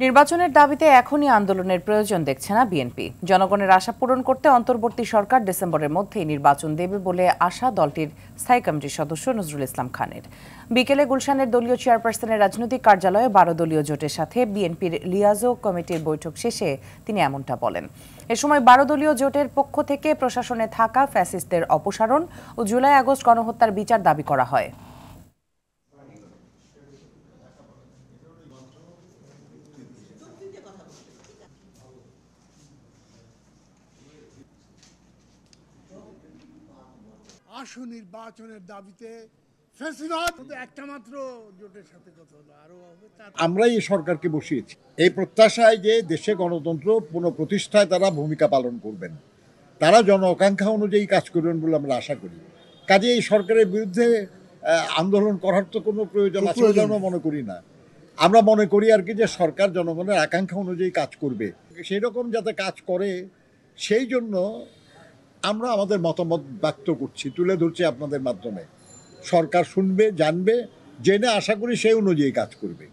নির্বাচনের দাবিতে এখনই আন্দোলনের প্রয়োজন দেখছে না বিএনপি। জনগণের আশা পূরণ করতে অন্তর্বর্তী সরকার ডিসেম্বরের মধ্যেই নির্বাচন দেবে বলে আশা দলটির স্থায়ী কমিটির সদস্য নজরুল ইসলাম খানের। বিকেলে গুলশানের দলীয় চেয়ারপারসনের রাজনৈতিক কার্যালয়ে 12 দলীয় জোটের সাথে বিএনপির লিয়াজো কমিটির বৈঠক শেষে তিনি এমনটা বলেন। এ সময় 12 দলীয় জোটের পক্ষ থেকে প্রশাসনে থাকা ফ্যাসিস্টদের অপসারণ ও জুলাই আগস্ট গণহত্যার বিচার দাবি করা হয়। আসু নির্বাচনের দাবিতে ফ্যাসিবাদ একটা মাত্র জোটের সাথে কথা হলো, আরো হবে। আমরাই এই সরকারকে বসিয়েছি এই প্রত্যাশায় যে দেশে গণতন্ত্র পুনঃপ্রতিষ্ঠায় তারা ভূমিকা পালন করবেন, তারা জন আকাঙ্ক্ষা অনুযায়ী কাজ করবেন বলে আমরা আশা করি। কাজে এই সরকারের বিরুদ্ধে আন্দোলন করার তো কোনো প্রয়োজন আছে বলে আমরা মনে করি না। আমরা মনে করি আর কি যে সরকার জনগণের আকাঙ্ক্ষা অনুযায়ী কাজ করবে, সেই রকম যাতে কাজ করে সেই জন্য আমরা আমাদের মতামত ব্যক্ত করছি, তুলে ধরছি আপনাদের মাধ্যমে। সরকার শুনবে, জানবে, জেনে আশা করি সেই অনুযায়ী কাজ করবে।